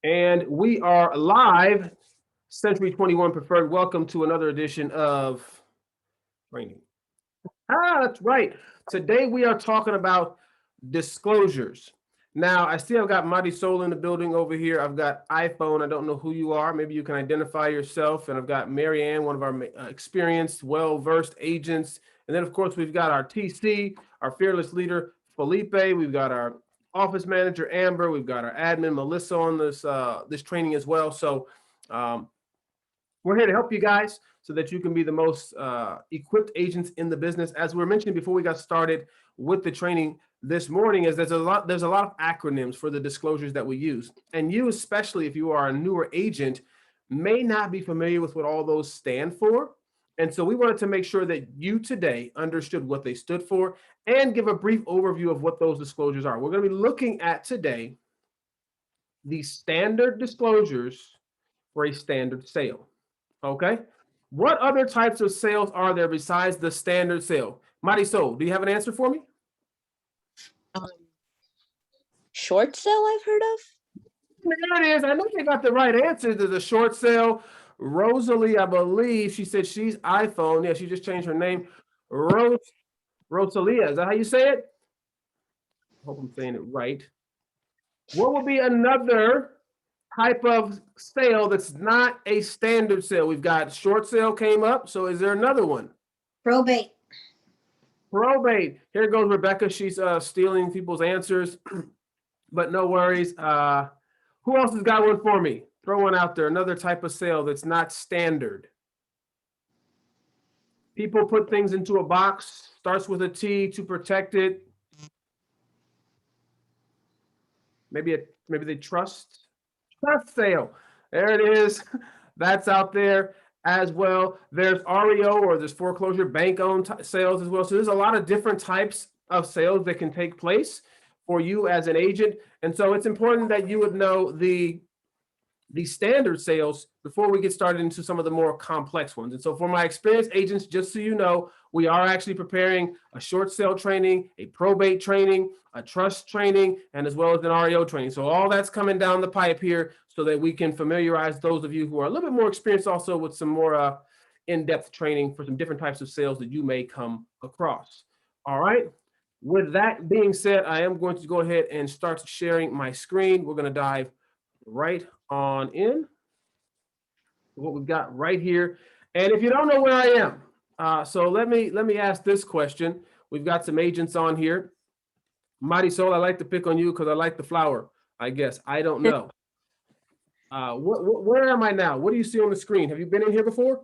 And we are live, Century 21 Preferred. Welcome to another edition of training. That's right. Today we are talking about disclosures. Now, I see I've got Marisol in the building over here. I've got iPhone. I don't know who you are. Maybe you can identify yourself. And I've got Marianne, one of our experienced, well-versed agents. And then, of course, we've got our TC, our fearless leader, Felipe. We've got our office manager, Amber. We've got our admin, Melissa, on this training as well. So we're here to help you guys so that you can be the most equipped agents in the business. As we were mentioning before we got started with the training this morning, is there's a lot of acronyms for the disclosures that we use. And you, especially if you are a newer agent, may not be familiar with what all those stand for. And so we wanted to make sure that you today understood what they stood for and give a brief overview of what those disclosures are. We're going to be looking at today the standard disclosures for a standard sale. Okay. What other types of sales are there besides the standard sale? Marisol, do you have an answer for me? Um, Short sale I've heard of. There it is. I know they got the right answer to the short sale. Rosalie, I believe she said she's iPhone. Yeah, she just changed her name. Rosalia, is that how you say it? I hope I'm saying it right. What would be another type of sale that's not a standard sale? We've got short sale came up. So is there another one? Probate. Probate. Here goes Rebecca. She's stealing people's answers, but no worries. Who else has got one for me? Throw one out there. Another type of sale that's not standard. People put things into a box, starts with a T to protect it. Maybe they trust sale. There it is. That's out there as well. There's REO, or there's foreclosure, bank-owned sales as well. So there's a lot of different types of sales that can take place for you as an agent. And so it's important that you would know the standard sales before we get started into some of the more complex ones. And so for my experienced agents, just so you know, we are actually preparing a short sale training, a probate training, a trust training, and as well as an REO training. So all that's coming down the pipe here so that we can familiarize those of you who are a little bit more experienced also with some more in-depth training for some different types of sales that you may come across. All right. With that being said, I am going to go ahead and start sharing my screen. We're going to dive right on in what we've got right here. And if you don't know where I am, so let me ask this question. We've got some agents on here. Marisol, I like to pick on you because I like the flower, I guess. I don't know. Where am I now? What do you see on the screen? Have you been in here before?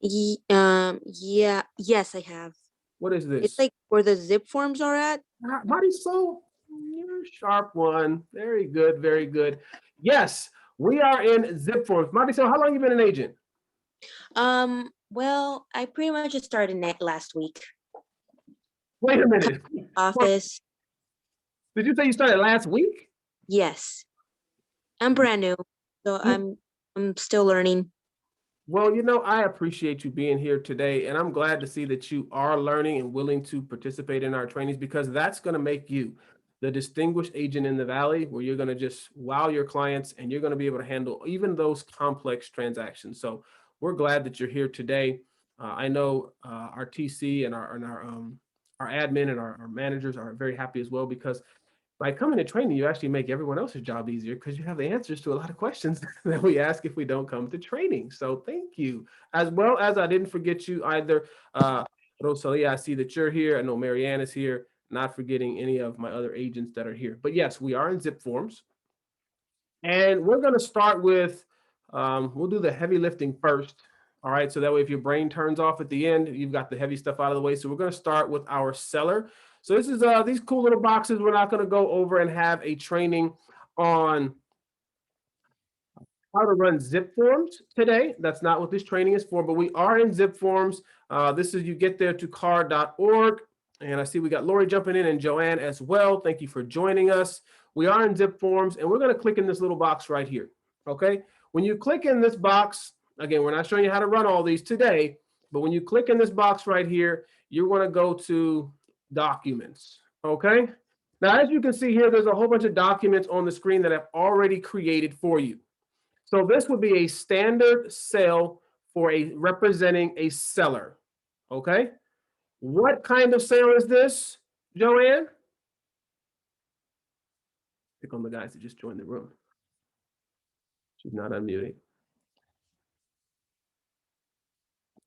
Yeah, yes, I have. What is this? It's like where the zip forms are at. Marisol, you're a sharp one. Very good, very good. Yes, we are in zip forms. Marisol, how long have you been an agent? Well, I pretty much just started last week. Wait a minute. Office. Did you say you started last week? Yes. I'm brand new, so I'm still learning. Well, you know, I appreciate you being here today, and I'm glad to see that you are learning and willing to participate in our trainings, because that's going to make you the distinguished agent in the Valley, where you're going to just wow your clients and you're going to be able to handle even those complex transactions. So we're glad that you're here today. I know our TC and our admin and our managers are very happy as well, because by coming to training, you actually make everyone else's job easier because you have the answers to a lot of questions that we ask if we don't come to training. So thank you. As well as I didn't forget you either. Rosalia, I see that you're here. I know Marianne is here. Not forgetting any of my other agents that are here. But yes, we are in zip forms. And we're going to start with, we'll do the heavy lifting first. All right, so that way if your brain turns off at the end, you've got the heavy stuff out of the way. So we're going to start with our seller. So this is these cool little boxes. We're not going to go over and have a training on how to run zip forms today. That's not what this training is for, but we are in zip forms. This is, you get there to CAR.org. And I see we got Lori jumping in and Joanne as well. Thank you for joining us. We are in zip forms, and we're going to click in this little box right here. Okay. When you click in this box, again, we're not showing you how to run all these today, but when you click in this box right here, you're going to go to documents. Okay. Now, as you can see here, there's a whole bunch of documents on the screen that I've already created for you. So this would be a standard sale for representing a seller, okay? What kind of sale is this, Joanne? Pick on the guys that just joined the room. She's not unmuting.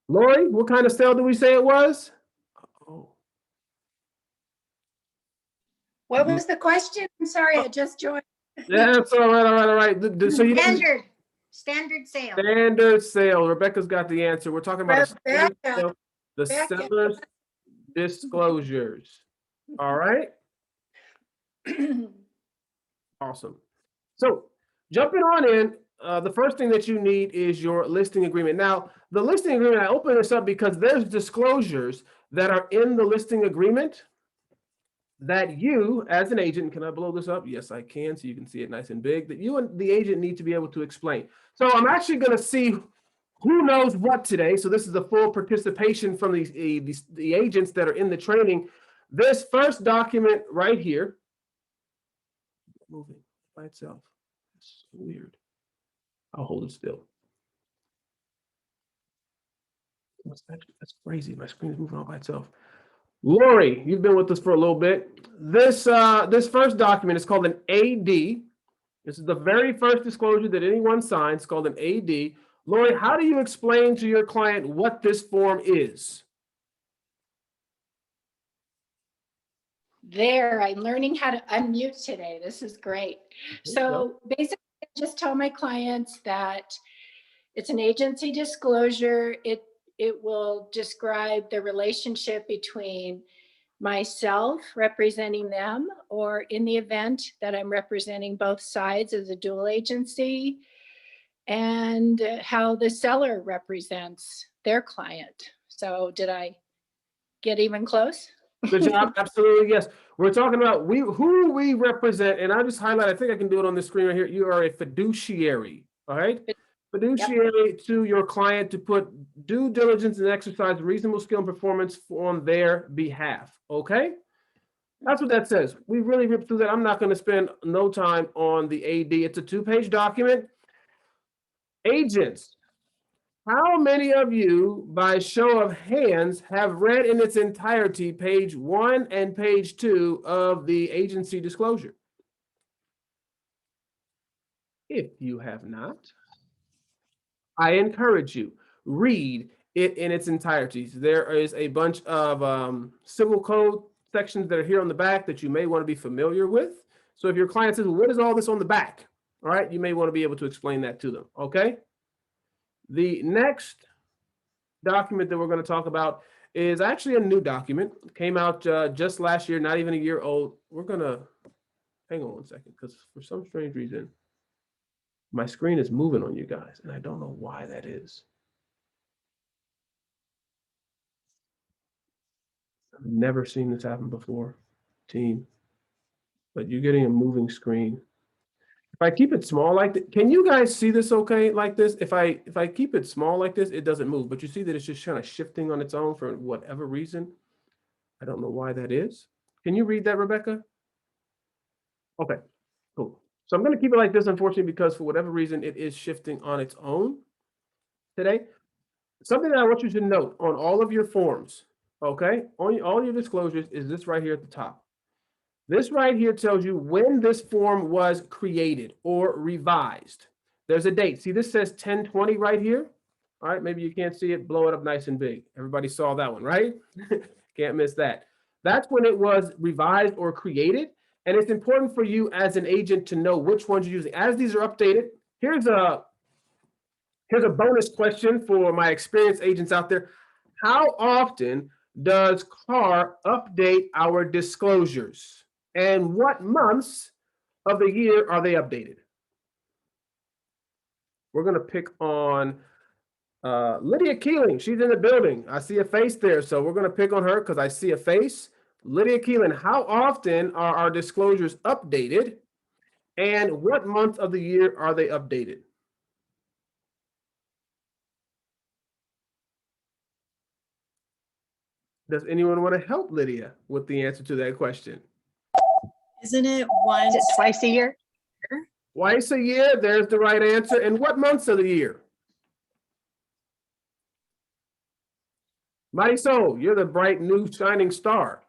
Lori, what kind of sale did we say it was? Oh. What was the question? I'm sorry, I just joined. That's all right, all right, all right. So you Standard sale. standard sale. Rebecca's got the answer. We're talking about a standard sale, the Rebecca. seller's disclosures. All right. Awesome. So jumping on in, the first thing that you need is your listing agreement. Now, the listing agreement, I open this up because there's disclosures that are in the listing agreement that you, as an agent, can I blow this up? Yes, I can, so you can see it nice and big, that you and the agent need to be able to explain. So I'm actually going to see who knows what today. So this is a full participation from the agents that are in the training. This first document right here, moving by itself. It's so weird. I'll hold it still. That's crazy. My screen is moving all by itself. Lori, you've been with us for a little bit. This first document is called an AD. This is the very first disclosure that anyone signs, called an AD. Lori, how do you explain to your client what this form is? There, I'm learning how to unmute today. This is great. So basically, I just tell my clients that it's an agency disclosure. It will describe the relationship between myself representing them, or in the event that I'm representing both sides as a dual agency, and how the seller represents their client. So did I get even close? Good job. Absolutely. Yes. We're talking about who we represent. And I'll just highlight, I think I can do it on the screen right here. You are a fiduciary. All right. Fiduciary to your client to put due diligence and exercise reasonable skill and performance on their behalf. Okay. That's what that says. We really ripped through that. I'm not going to spend no time on the AD. It's a 2-page document. Agents. How many of you, by show of hands, have read in its entirety page 1 and page 2 of the agency disclosure? If you have not, I encourage you, read it in its entirety. There is a bunch of civil code sections that are here on the back that you may want to be familiar with. So if your client says, well, what is all this on the back? All right, you may want to be able to explain that to them, okay? The next document that we're going to talk about is actually a new document. It came out just last year, not even a year old. We're going to, hang on one second, because for some strange reason, my screen is moving on you guys, and I don't know why that is. I've never seen this happen before, team. But you're getting a moving screen. If I keep it small like that, can you guys see this okay like this? If I keep it small like this, it doesn't move. But you see that it's just kind of shifting on its own for whatever reason. I don't know why that is. Can you read that, Rebecca? Okay, cool. So I'm going to keep it like this, unfortunately, because for whatever reason, it is shifting on its own today. Something that I want you to note on all of your forms, okay, on all your disclosures is this right here at the top. This right here tells you when this form was created or revised. There's a date. See, this says 10/20 right here. All right, maybe you can't see it. Blow it up nice and big. Everybody saw that one, right? Can't miss that. That's when it was revised or created. And it's important for you as an agent to know which ones you're using. As these are updated, here's a bonus question for my experienced agents out there. How often does C.A.R update our disclosures? And what months of the year are they updated? We're going to pick on Lydia Keeling. She's in the building. I see a face there. So we're going to pick on her because I see a face. Lydia Keeling, how often are our disclosures updated? And what month of the year are they updated? Does anyone want to help Lydia with the answer to that question? Isn't it Is once? it twice a year? Twice a year, there's the right answer. And what months of the year? Marisol, you're the bright new shining star.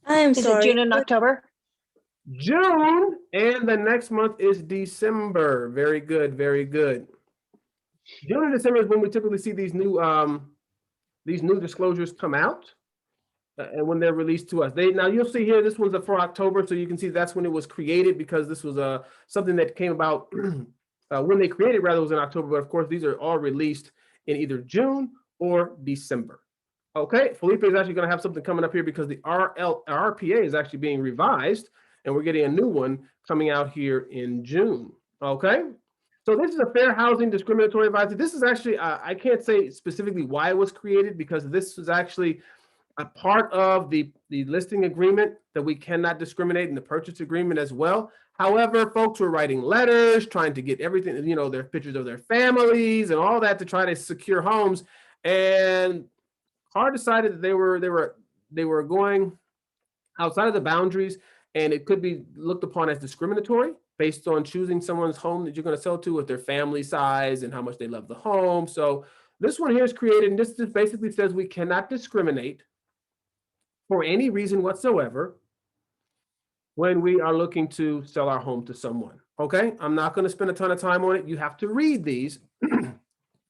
I am Is it sorry. June and October? June, and the next month is December. Very good, very good. June and December is when we typically see these new disclosures come out, and when they're released to us. Now you'll see here, this one's for October, so you can see that's when it was created, because this was something that came about when they created, rather, was in October. But of course, these are all released in either June or December. Okay, Felipe is actually going to have something coming up here, because the RPA is actually being revised, and we're getting a new one coming out here in June. Okay, so this is a fair housing discriminatory advisory. This is actually, I can't say specifically why it was created, because this was actually a part of the listing agreement that we cannot discriminate, in the purchase agreement as well. However, folks were writing letters, trying to get everything, their pictures of their families and all that to try to secure homes. And C.A.R decided that they were going outside of the boundaries, and it could be looked upon as discriminatory based on choosing someone's home that you're going to sell to with their family size and how much they love the home. So this one here is created, and this just basically says we cannot discriminate for any reason whatsoever when we are looking to sell our home to someone. Okay, I'm not going to spend a ton of time on it. You have to read these.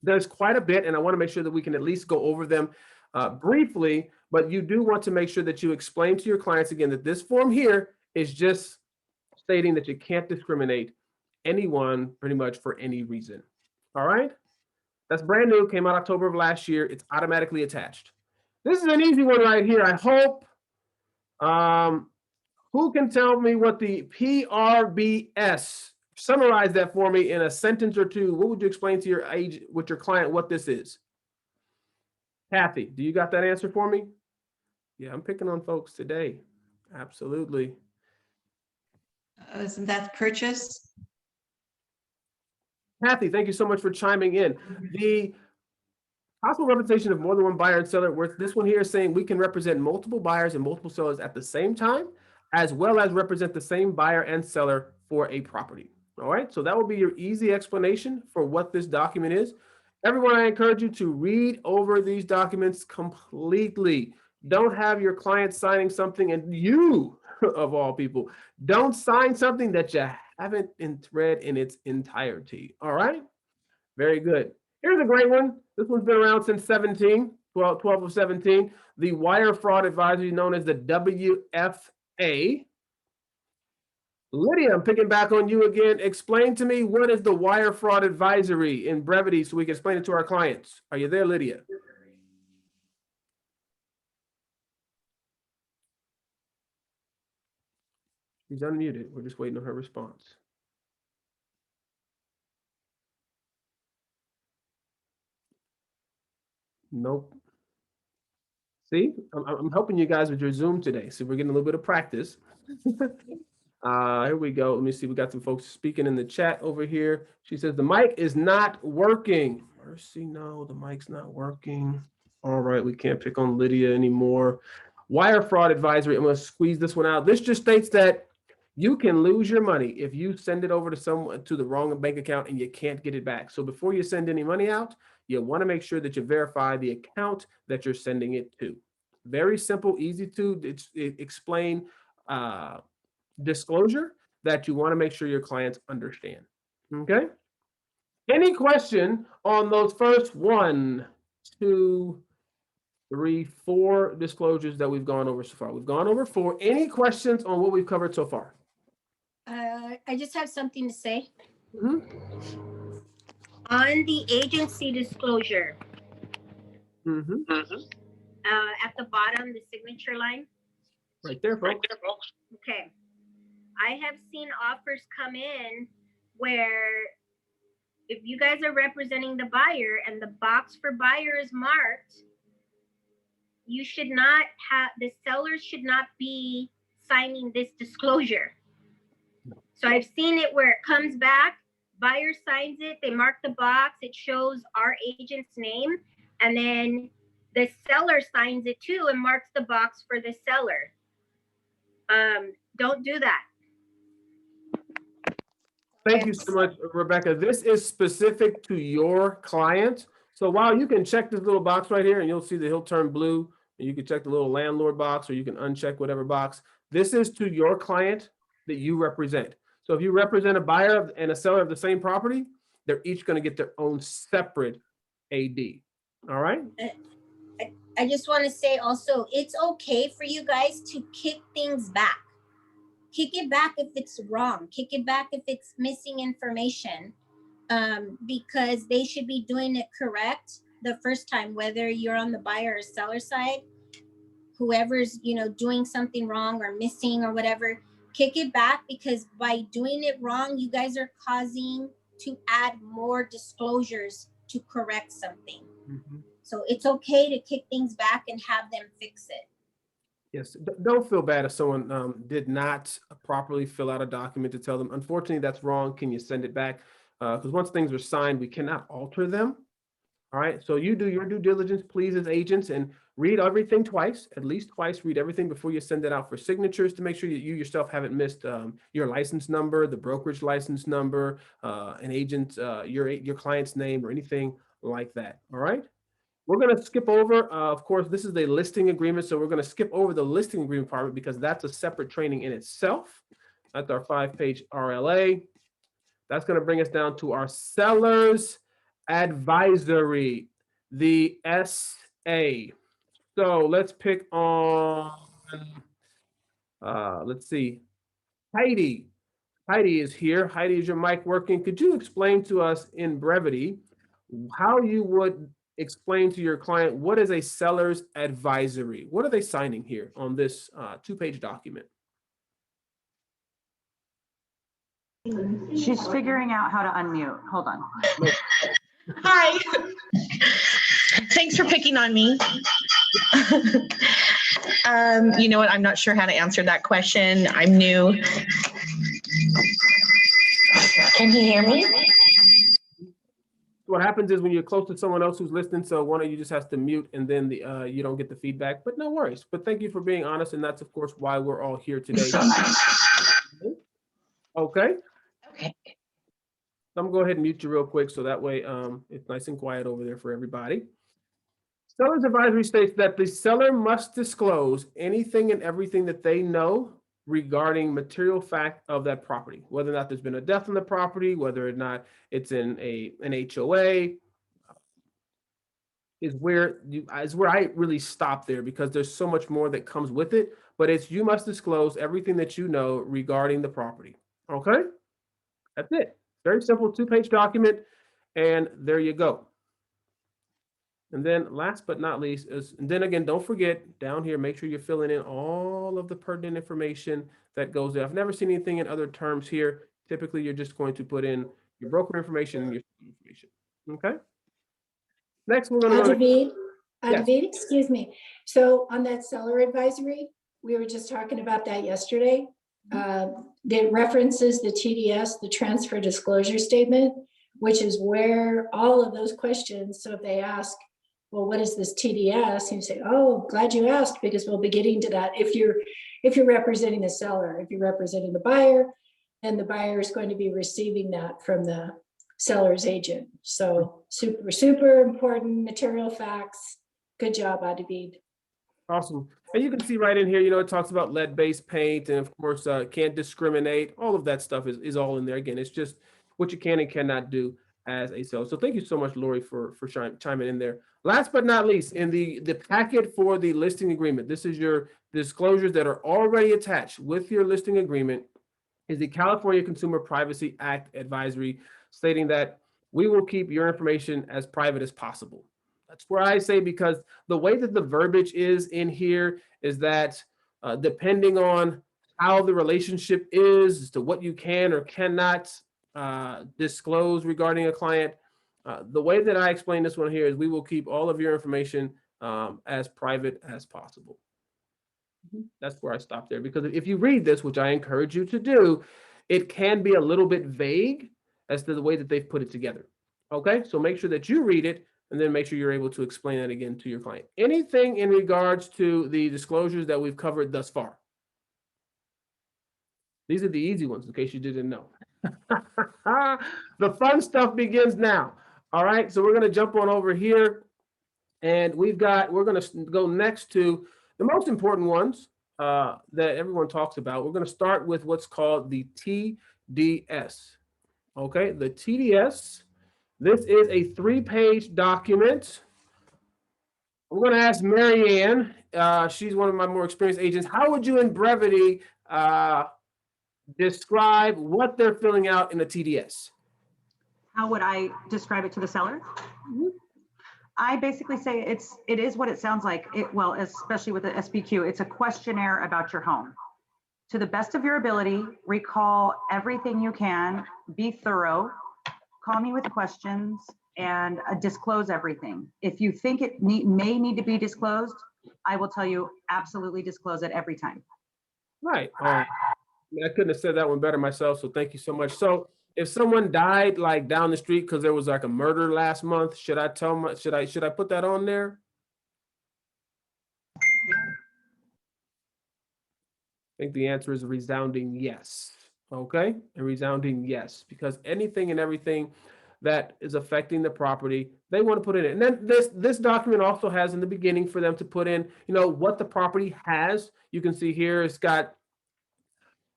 There's quite a bit, and I want to make sure that we can at least go over them briefly, but you do want to make sure that you explain to your clients again that this form here is just stating that you can't discriminate anyone pretty much for any reason. All right, that's brand new, came out October of last year. It's automatically attached. This is an easy one right here, I hope. Who can tell me what the PRBS, summarize that for me in a sentence or two? What would you explain to your with your client what this is? Kathy, do you got that answer for me? Yeah, I'm picking on folks today. Absolutely. Isn't that purchase? Kathy, thank you so much for chiming in. The possible representation of more than one buyer and seller, where this one here is saying we can represent multiple buyers and multiple sellers at the same time, as well as represent the same buyer and seller for a property. All right, so that will be your easy explanation for what this document is. Everyone, I encourage you to read over these documents completely. Don't have your client signing something and you, of all people, don't sign something that you haven't read in its entirety. All right, very good. Here's a great one. This one's been around since 12 of 17. The wire fraud advisory known as the WFA. Lydia, I'm picking back on you again. Explain to me, what is the wire fraud advisory in brevity so we can explain it to our clients? Are you there, Lydia? She's unmuted. We're just waiting on her response. Nope. See, I'm helping you guys with your Zoom today. So we're getting a little bit of practice. Here we go. Let me see. We got some folks speaking in the chat over here. She says the mic is not working. Mercy, no, the mic's not working. All right, we can't pick on Lydia anymore. Wire fraud advisory. I'm going to squeeze this one out. This just states that you can lose your money if you send it over to someone to the wrong bank account and you can't get it back. So before you send any money out, you want to make sure that you verify the account that you're sending it to. Very simple, easy to explain disclosure that you want to make sure your clients understand. Okay. Any question on those first 1, 2, 3, 4 disclosures that we've gone over so far? We've gone over 4. Any questions on what we've covered so far? I just have something to say. Mm-hmm. On the agency disclosure, Mm-hmm. at the bottom, the signature line. Right there, folks. Okay. I have seen offers come in where if you guys are representing the buyer and the box for buyer is marked, you should not have, the seller should not be signing this disclosure. So I've seen it where it comes back, buyer signs it, they mark the box, it shows our agent's name, and then the seller signs it too and marks the box for the seller. Don't do that. Thank you so much, Rebecca. This is specific to your client. So while you can check this little box right here and you'll see that he'll turn blue, and you can check the little landlord box or you can uncheck whatever box. This is to your client that you represent. So if you represent a buyer and a seller of the same property, they're each going to get their own separate AD. All right? I just want to say also, it's okay for you guys to kick things back. Kick it back if it's wrong. Kick it back if it's missing information, because they should be doing it correct the first time, whether you're on the buyer or seller side. Whoever's, you know, doing something wrong or missing or whatever, kick it back, because by doing it wrong, you guys are causing to add more disclosures to correct something. Mm-hmm. So it's okay to kick things back and have them fix it. Yes, don't feel bad if someone did not properly fill out a document to tell them, unfortunately, that's wrong. Can you send it back? Because once things are signed, we cannot alter them. All right, so you do your due diligence, please, as agents, and read everything twice, at least twice, read everything before you send it out for signatures to make sure that you yourself haven't missed your license number, the brokerage license number, an agent, your client's name or anything like that. All right. We're going to skip over, of course, this is a listing agreement. So we're going to skip over the listing agreement part because that's a separate training in itself. That's our 5-page RLA. That's going to bring us down to our seller's advisory, the SA. So let's pick on, let's see, Heidi. Heidi is here. Heidi, is your mic working? Could you explain to us in brevity how you would explain to your client what is a seller's advisory? What are they signing here on this 2-page document? She's figuring out how to unmute. Hold on. Hi. Thanks for picking on me. You know what? I'm not sure how to answer that question. I'm new. Can you hear me? What happens is when you're close to someone else who's listening, so one of you just has to mute and then you don't get the feedback, but no worries. But thank you for being honest. And that's, of course, why we're all here today. Okay. Okay. I'm gonna go ahead and mute you real quick so that way it's nice and quiet over there for everybody. Seller's advisory states that the seller must disclose anything and everything that they know regarding material fact of that property, whether or not there's been a death on the property, whether or not it's in an HOA, is where I really stop there because there's so much more that comes with it. But it's you must disclose everything that you know regarding the property. Okay, that's it. Very simple 2-page document, and there you go. And then last but not least is, and then again, don't forget down here, make sure you're filling in all of the pertinent information that goes there. I've never seen anything in other terms here. Typically, you're just going to put in your broker information and your information. Okay. Next, we're going to David, excuse me. So on that seller advisory, we were just talking about that yesterday. That references the TDS, the transfer disclosure statement, which is where all of those questions. So if they ask, well, what is this TDS? And you say, oh, glad you asked, because we'll be getting to that. If you're representing the seller, if you're representing the buyer, then the buyer is going to be receiving that from the seller's agent. So super, super important material facts. Good job, David. Awesome. And you can see right in here, it talks about lead-based paint and of course, can't discriminate. All of that stuff is all in there. Again, it's just what you can and cannot do as a seller. So thank you so much, Lori, for chiming in there. Last but not least, in the packet for the listing agreement, this is your disclosures that are already attached with your listing agreement, is the California Consumer Privacy Act advisory stating that we will keep your information as private as possible. That's where I say, because the way that the verbiage is in here is that depending on how the relationship is as to what you can or cannot disclose regarding a client, the way that I explain this one here is we will keep all of your information as private as possible. That's where I stop there, because if you read this, which I encourage you to do, it can be a little bit vague as to the way that they've put it together. Okay, so make sure that you read it and then make sure you're able to explain that again to your client. Anything in regards to the disclosures that we've covered thus far? These are the easy ones, in case you didn't know. The fun stuff begins now. All right, so we're gonna jump on over here, and we're gonna go next to the most important ones that everyone talks about. We're gonna start with what's called the TDS. Okay, the TDS. This is a 3-page document. I'm going to ask Mary Ann. She's one of my more experienced agents. How would you, in brevity, describe what they're filling out in the TDS? How would I describe it to the seller? I basically say it is what it sounds like. Well, especially with the SBQ, it's a questionnaire about your home. To the best of your ability, recall everything you can, be thorough, call me with questions, and disclose everything. If you think it may need to be disclosed, I will tell you absolutely disclose it every time. Right. I couldn't have said that one better myself, so thank you so much. So if someone died like down the street because there was like a murder last month, should I put that on there? I think the answer is a resounding yes. Okay, a resounding yes, because anything and everything that is affecting the property, they want to put it in. And then this document also has in the beginning for them to put in, what the property has. You can see here it's got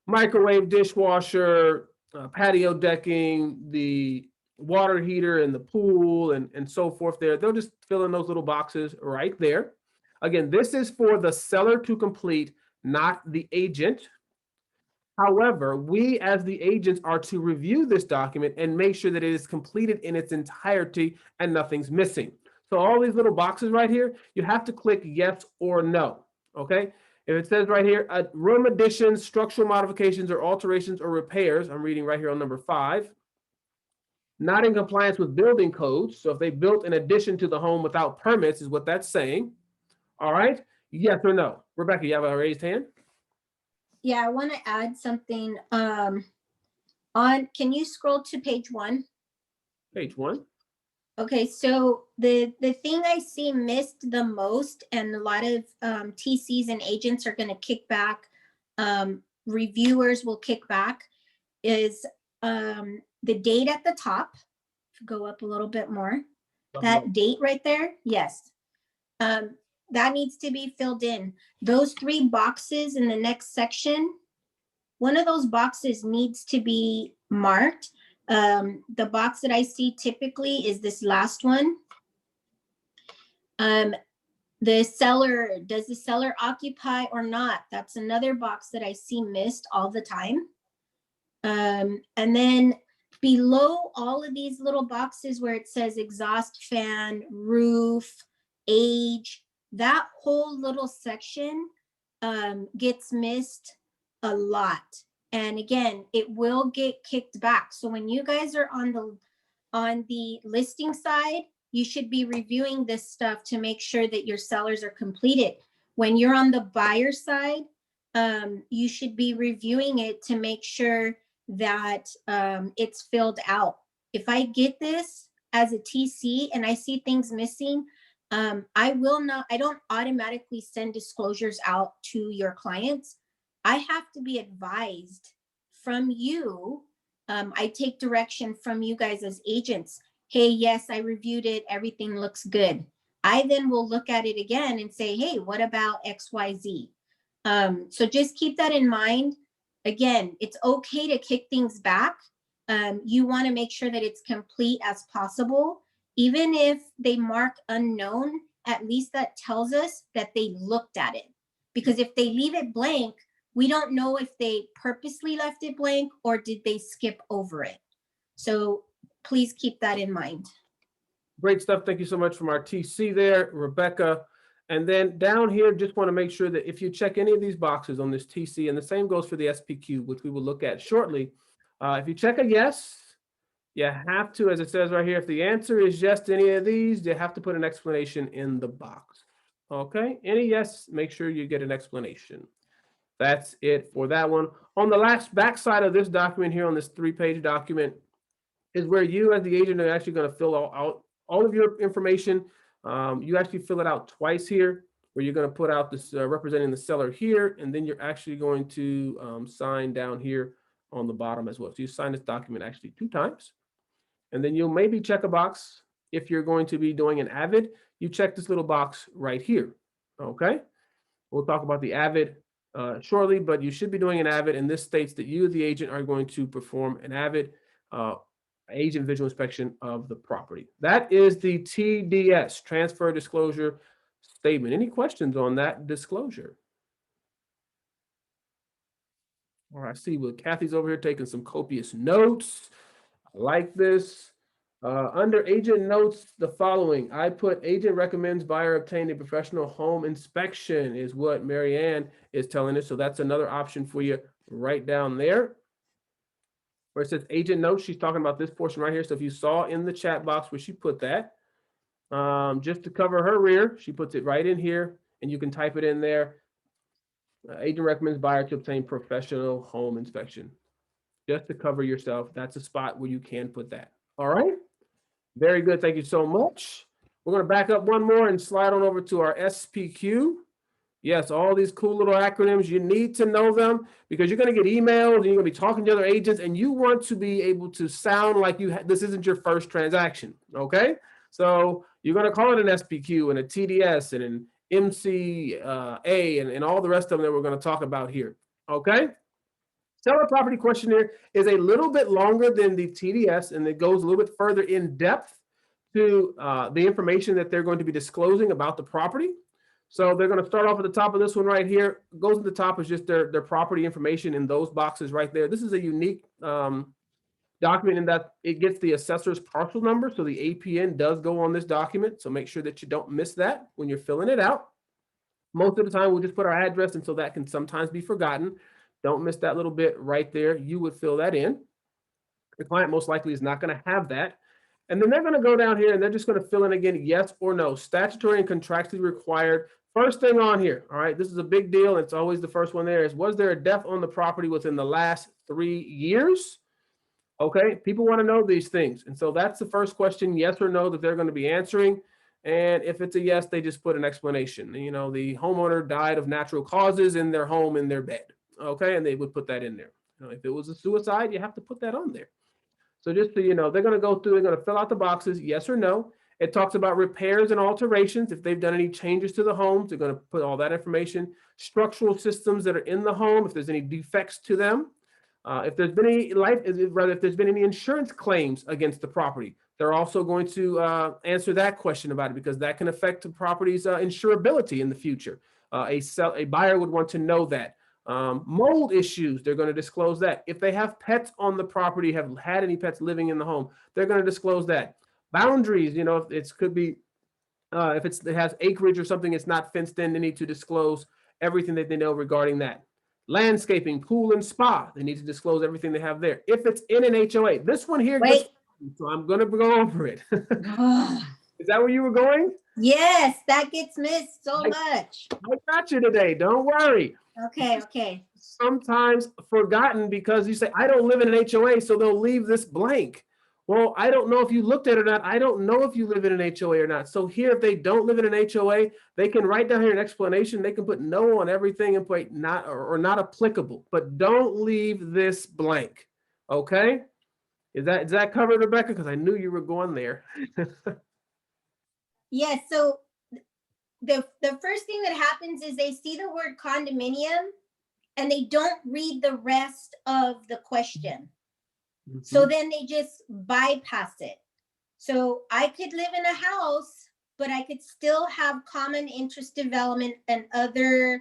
microwave, dishwasher, patio decking, the water heater and the pool and so forth there. They'll just fill in those little boxes right there. Again, this is for the seller to complete, not the agent. However, we as the agents are to review this document and make sure that it is completed in its entirety and nothing's missing. So all these little boxes right here, you have to click yes or no, okay? If it says right here, room additions, structural modifications or alterations or repairs, I'm reading right here on number 5, not in compliance with building codes. So if they built an addition to the home without permits is what that's saying. All right, yes or no? Rebecca, you have a raised hand? Yeah, I want to add something. Can you scroll to page 1? Page 1. Okay, so the thing I see missed the most, and a lot of TCs and agents are going to kick back, reviewers will kick back, is the date at the top. Go up a little bit more. That date right there, yes. That needs to be filled in. Those 3 boxes in the next section, one of those boxes needs to be marked. The box that I see typically is this last one. Does the seller occupy or not? That's another box that I see missed all the time. And then below all of these little boxes where it says exhaust fan, roof, age, that whole little section gets missed a lot. And again, it will get kicked back. So when you guys are on the listing side, you should be reviewing this stuff to make sure that your sellers are completed. When you're on the buyer side, you should be reviewing it to make sure that it's filled out. If I get this as a TC and I see things missing, I don't automatically send disclosures out to your clients. I have to be advised from you. I take direction from you guys as agents. Hey, yes, I reviewed it. Everything looks good. I then will look at it again and say, hey, what about XYZ? So just keep that in mind. Again, it's okay to kick things back. You want to make sure that it's complete as possible. Even if they mark unknown, at least that tells us that they looked at it. Because if they leave it blank, we don't know if they purposely left it blank or did they skip over it. So please keep that in mind. Great stuff. Thank you so much from our TC there, Rebecca. And then down here, just want to make sure that if you check any of these boxes on this TC, and the same goes for the SPQ, which we will look at shortly. If you check a yes, you have to, as it says right here, if the answer is yes to any of these, you have to put an explanation in the box. Okay, any yes, make sure you get an explanation. That's it for that one. On the last back side of this document here on this 3-page document is where you as the agent are actually going to fill out all of your information. You actually fill it out twice here, where you're going to put out this representing the seller here, and then you're actually going to sign down here on the bottom as well. So you sign this document actually 2 times. And then you'll maybe check a box. If you're going to be doing an AVID, you check this little box right here. Okay. We'll talk about the AVID shortly, but you should be doing an AVID, and this states that you, the agent, are going to perform an AVID, agent visual inspection of the property. That is the TDS, Transfer Disclosure Statement. Any questions on that disclosure? All right, I see what Kathy's over here taking some copious notes. I like this. Under agent notes, the following, I put agent recommends buyer obtain a professional home inspection is what Mary Ann is telling us. So that's another option for you right down there. Where it says agent notes, she's talking about this portion right here. So if you saw in the chat box where she put that, just to cover her rear, she puts it right in here and you can type it in there. Agent recommends buyer to obtain professional home inspection. Just to cover yourself, that's a spot where you can put that. All right. Very good. Thank you so much. We're going to back up one more and slide on over to our SPQ. Yes, all these cool little acronyms, you need to know them because you're going to get emails and you're going to be talking to other agents and you want to be able to sound like this isn't your first transaction. Okay. So you're going to call it an SPQ and a TDS and an MCA and all the rest of them that we're going to talk about here. Okay. Seller property questionnaire is a little bit longer than the TDS, and it goes a little bit further in depth to the information that they're going to be disclosing about the property. So they're going to start off at the top of this one right here. Goes at the top is just their property information in those boxes right there. This is a unique document in that it gets the assessor's parcel number. So the APN does go on this document. So make sure that you don't miss that when you're filling it out. Most of the time, we'll just put our address, and so that can sometimes be forgotten. Don't miss that little bit right there. You would fill that in. The client most likely is not going to have that. And then they're going to go down here and they're just going to fill in again, yes or no, statutory and contractually required. First thing on here, all right, this is a big deal. It's always the first one there is, was there a death on the property within the last 3 years? Okay, people want to know these things. And so that's the first question, yes or no, that they're going to be answering. And if it's a yes, they just put an explanation. You know, the homeowner died of natural causes in their home, in their bed. Okay, and they would put that in there. Now, if it was a suicide, you have to put that on there. So just so you know, they're going to go through, they're going to fill out the boxes, yes or no. It talks about repairs and alterations. If they've done any changes to the homes, they're going to put all that information. Structural systems that are in the home, if there's any defects to them. If there's been any if there's been any insurance claims against the property, they're also going to answer that question about it because that can affect the property's insurability in the future. A buyer would want to know that. Mold issues, they're going to disclose that. If they have pets on the property, have had any pets living in the home, they're going to disclose that. Boundaries, you know, it could be, if it has acreage or something, it's not fenced in, they need to disclose everything that they know regarding that. Landscaping, pool and spa, they need to disclose everything they have there. If it's in an HOA, this one here, gets, so I'm going to go over it. Is that where you were going? Yes, that gets missed so much. I got you today, don't worry. Okay. Sometimes forgotten because you say, I don't live in an HOA, so they'll leave this blank. Well, I don't know if you looked at it or not. I don't know if you live in an HOA or not. So here, if they don't live in an HOA, they can write down here an explanation. They can put no on everything and put not or not applicable, but don't leave this blank. Okay? Is that covered, Rebecca? Because I knew you were going there. Yes, so the first thing that happens is they see the word condominium and they don't read the rest of the question. Mm-hmm. So then they just bypass it. So I could live in a house, but I could still have common interest development and other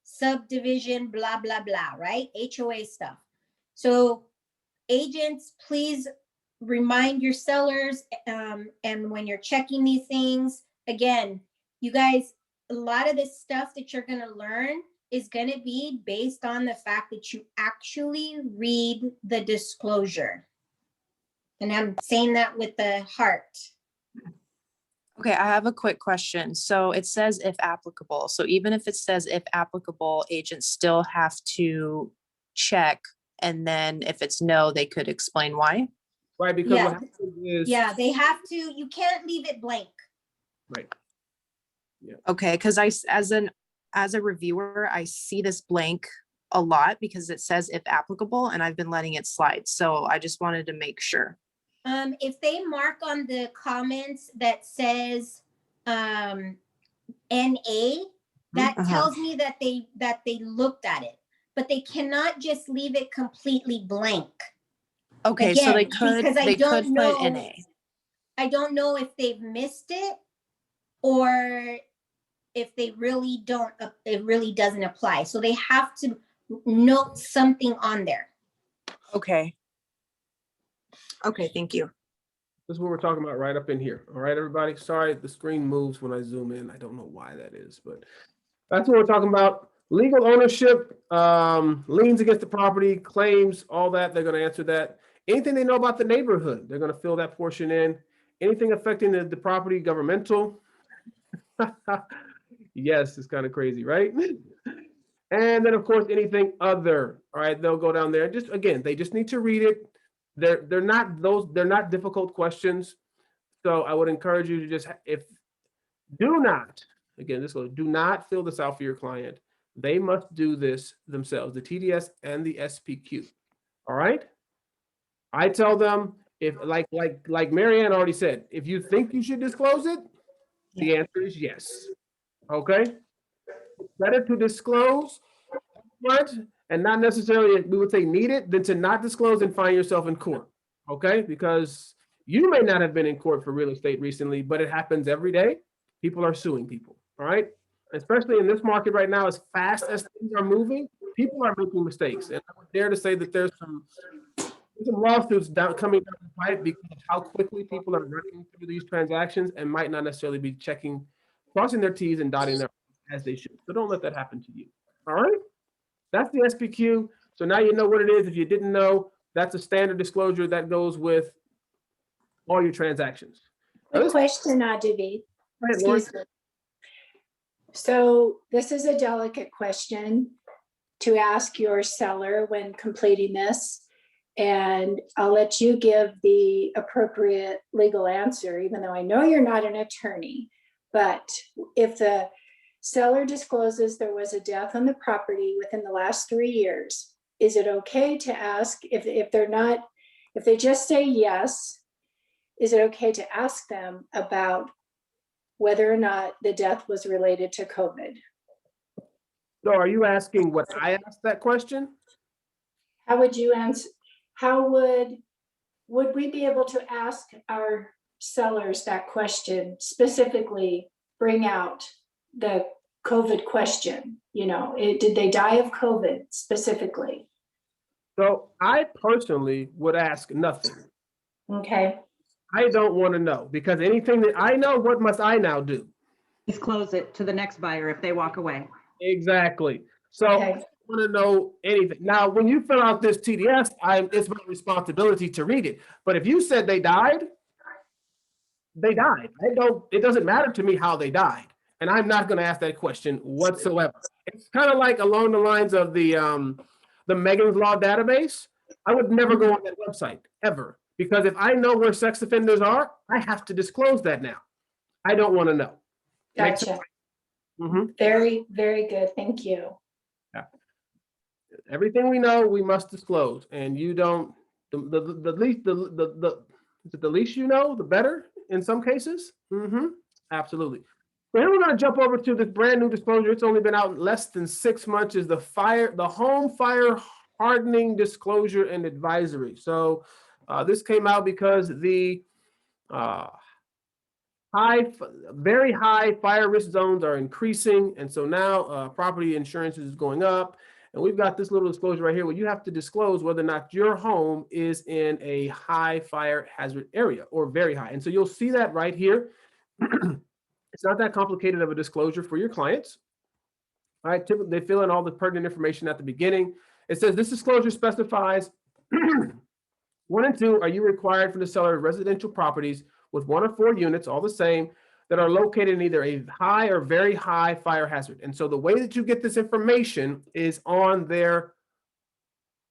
subdivision, blah, blah, blah, right? HOA stuff. So agents, please remind your sellers, and when you're checking these things, again, you guys, a lot of this stuff that you're going to learn is going to be based on the fact that you actually read the disclosure. And I'm saying that with the heart. Okay, I have a quick question. So it says if applicable. So even if it says if applicable, agents still have to check. And then if it's no, they could explain why. Right, because what happens is, they have to, you can't leave it blank. Right. Yeah. Okay, because as a reviewer, I see this blank a lot because it says if applicable, and I've been letting it slide. So I just wanted to make sure. If they mark on the comments that says NA, that tells me that they looked at it, but they cannot just leave it completely blank. Okay, so they Again, could because I don't put know. NA. I don't know if they've missed it or if they really don't, it really doesn't apply. So they have to note something on there. Okay. Okay, thank you. This is what we're talking about right up in here. All right, everybody. Sorry, the screen moves when I zoom in. I don't know why that is, but that's what we're talking about. Legal ownership, liens against the property, claims, all that. They're going to answer that. Anything they know about the neighborhood, they're going to fill that portion in. Anything affecting the property, governmental. Yes, it's kind of crazy, right? And then, of course, anything other. All right, they'll go down there. Just again, they just need to read it. They're not difficult questions. So I would encourage you to just do not fill this out for your client. They must do this themselves, the TDS and the SPQ. All right. I tell them if like Marianne already said, if you think you should disclose it, the answer is yes. Okay. It's better to disclose what and not necessarily we would say need it than to not disclose and find yourself in court. Okay, because you may not have been in court for real estate recently, but it happens every day. People are suing people. All right, especially in this market right now, as fast as things are moving, people are making mistakes, and I would dare to say that there's some lawsuits coming down the pipe because of how quickly people are running through these transactions and might not necessarily be crossing their T's and dotting their I's as they should. So don't let that happen to you. All right. That's the SPQ. So now you know what it is. If you didn't know, that's a standard disclosure that goes with all your transactions. Good question, David. Right, Lauren? Excuse me. So this is a delicate question to ask your seller when completing this. And I'll let you give the appropriate legal answer, even though I know you're not an attorney. But if the seller discloses there was a death on the property within the last 3 years, is it okay to ask if they just say yes, is it okay to ask them about whether or not the death was related to COVID? So are you asking what I asked that question? How would you answer? How would we be able to ask our sellers that question, specifically bring out the COVID question? You know, did they die of COVID specifically? So I personally would ask nothing. Okay. I don't want to know because anything that I know, what must I now do? Disclose it to the next buyer if they walk away. Exactly. So Okay. I don't want to know anything. Now, when you fill out this TDS, it's my responsibility to read it. But if you said they died, they died. It doesn't matter to me how they died. And I'm not going to ask that question whatsoever. It's kind of like along the lines of the Megan's Law database. I would never go on that website ever because if I know where sex offenders are, I have to disclose that now. I don't want to know. Gotcha. Very, very good. Thank you. Yeah. Everything we know, we must disclose. And you don't. The least you know, the better in some cases. Absolutely. So here we're going to jump over to this brand new disclosure. It's only been out less than 6 months. Is the home fire hardening disclosure and advisory. So this came out because the very high fire risk zones are increasing, and so now property insurance is going up. And we've got this little disclosure right here where you have to disclose whether or not your home is in a high fire hazard area or very high. And so you'll see that right here. It's not that complicated of a disclosure for your clients. All right, typically they fill in all the pertinent information at the beginning. It says this disclosure specifies 1 and 2, are you required from the seller of residential properties with 1 or 4 units, all the same, that are located in either a high or very high fire hazard. And so the way that you get this information is on their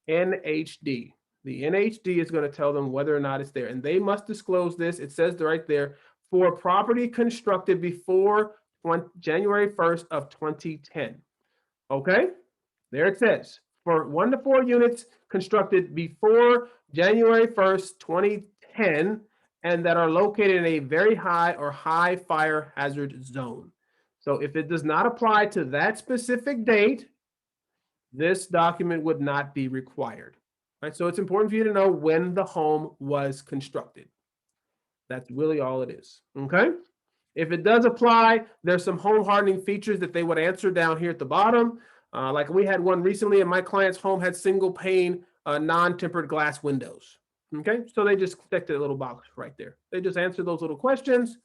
NHD. The NHD is going to tell them whether or not it's there, and they must disclose this. It says right there, for property constructed before January 1st of 2010. Okay, there it says. for 1 to 4 units constructed before January 1st, 2010, and that are located in a very high or high fire hazard zone. So if it does not apply to that specific date, this document would not be required. Right? So it's important for you to know when the home was constructed. That's really all it is. Okay. If it does apply, there's some home hardening features that they would answer down here at the bottom. Like we had one recently, and my client's home had single pane, non-tempered glass windows. Okay, so they just checked a little box right there. They just answer those little questions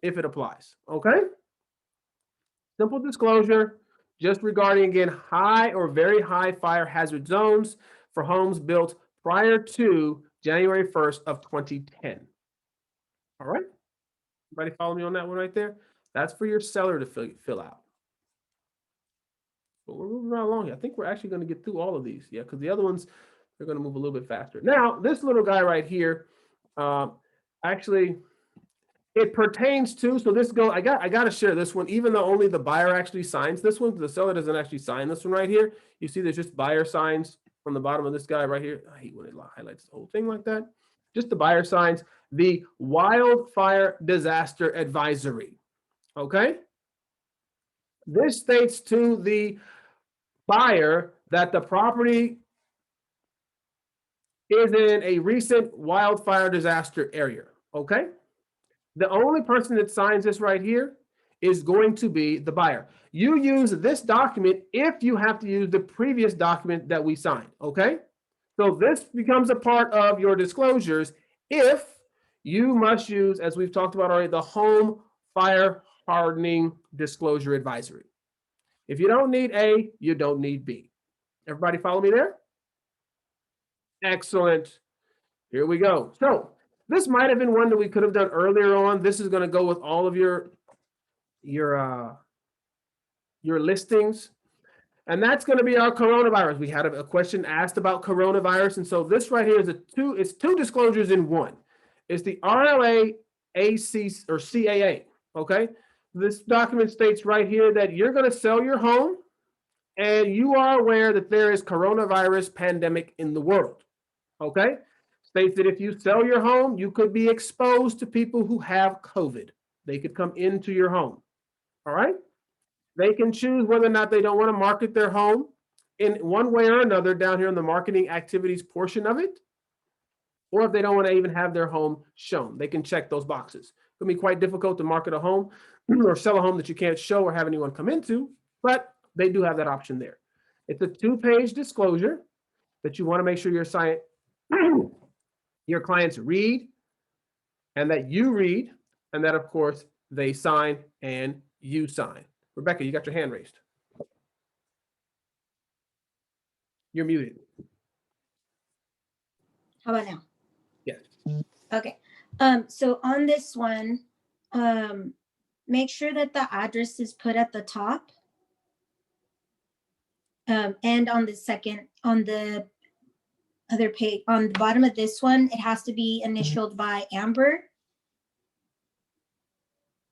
if it applies. Okay. Simple disclosure, just regarding, again, high or very high fire hazard zones for homes built prior to January 1st of 2010. All right. Everybody follow me on that one right there? That's for your seller to fill out. But we're moving right along here. I think we're actually going to get through all of these. Yeah, because the other ones, they're going to move a little bit faster. Now, this little guy right here, actually, it pertains to, so this go, I got to share this one, even though only the buyer actually signs this one, the seller doesn't actually sign this one right here. You see there's just buyer signs on the bottom of this guy right here. I hate when it highlights the whole thing like that. Just the buyer signs, the Wildfire Disaster Advisory. Okay. This states to the buyer that the property is in a recent wildfire disaster area. Okay. The only person that signs this right here is going to be the buyer. You use this document if you have to use the previous document that we signed, okay? So this becomes a part of your disclosures if you must use, as we've talked about already, the home fire hardening disclosure advisory. If you don't need A, you don't need B. Everybody follow me there? Excellent. Here we go. So this might have been one that we could have done earlier on. This is going to go with all of your listings. And that's going to be our coronavirus. We had a question asked about coronavirus. And so this right here is it's two disclosures in one. It's the RLA, AC, or CAA. Okay. This document states right here that you're going to sell your home and you are aware that there is coronavirus pandemic in the world. Okay. States that if you sell your home, you could be exposed to people who have COVID. They could come into your home. All right. They can choose whether or not they don't want to market their home in one way or another down here in the marketing activities portion of it. Or if they don't want to even have their home shown, they can check those boxes. It can be quite difficult to market a home or sell a home that you can't show or have anyone come into, but they do have that option there. It's a 2-page disclosure that you want to make sure your clients read and that you read, and that of course they sign and you sign. Rebecca, you got your hand raised. You're muted. How about now? Yes. Okay. So on this one, make sure that the address is put at the top. And on the other page, on the bottom of this one, it has to be initialed by Amber.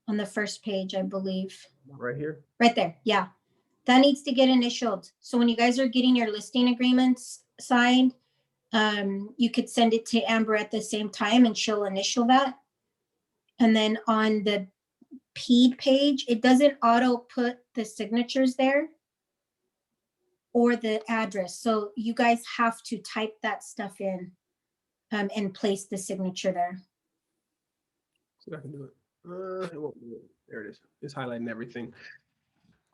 On the first page, I believe. Right here. Right there, yeah. That needs to get initialed. So when you guys are getting your listing agreements signed, you could send it to Amber at the same time and she'll initial that. And then on the PED page, it doesn't auto put the signatures there or the address. So you guys have to type that stuff in and place the signature there. See if I can do it. It won't do it. There it is. It's highlighting everything.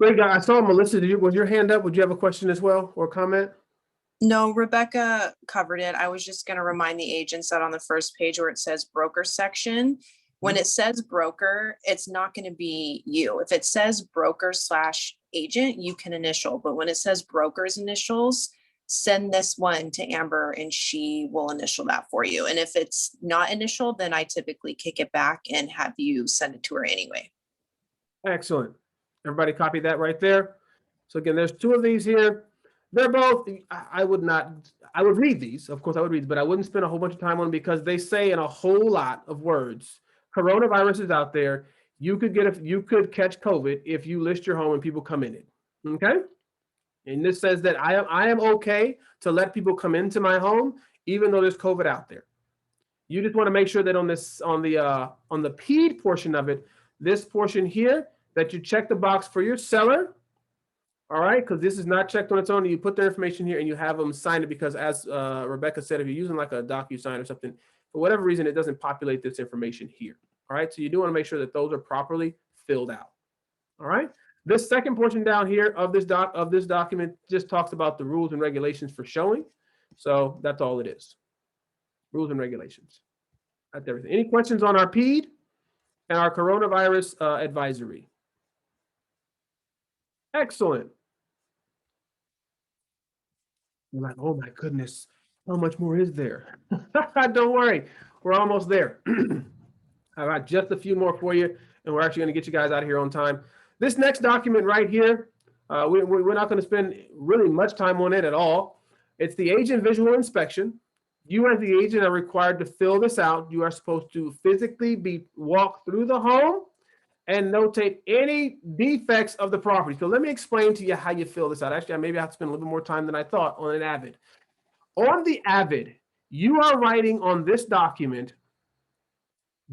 Great, guy. I saw Melissa. Was your hand up? Would you have a question as well or comment? No, Rebecca covered it. I was just going to remind the agents that on the first page where it says broker section, when it says broker, it's not going to be you. If it says broker/agent, you can initial, but when it says broker's initials, send this one to Amber and she will initial that for you. And if it's not initialed, then I typically kick it back and have you send it to her anyway. Excellent. Everybody copy that right there. So again, there's 2 of these here. They're both, I would read these, of course I would read, but I wouldn't spend a whole bunch of time on them because they say in a whole lot of words, coronavirus is out there. You could catch COVID if you list your home and people come in it. Okay. And this says that I am okay to let people come into my home, even though there's COVID out there. You just want to make sure that on the PED portion of it, this portion here, that you check the box for your seller. All right, because this is not checked on its own. You put their information here and you have them sign it, because as Rebecca said, if you're using like a DocuSign or something, for whatever reason, it doesn't populate this information here. All right, so you do want to make sure that those are properly filled out. All right, this second portion down here of this document just talks about the rules and regulations for showing. So that's all it is. Rules and regulations. That's everything. Any questions on our PED and our coronavirus advisory? Excellent. You're like, oh my goodness, how much more is there? Don't worry, we're almost there. I got just a few more for you, and we're actually going to get you guys out of here on time. This next document right here, we're not going to spend really much time on it at all. It's the agent visual inspection. You as the agent are required to fill this out. You are supposed to physically walk through the home and notate any defects of the property. So let me explain to you how you fill this out. Actually, maybe I have to spend a little bit more time than I thought on an Avid. On the Avid, you are writing on this document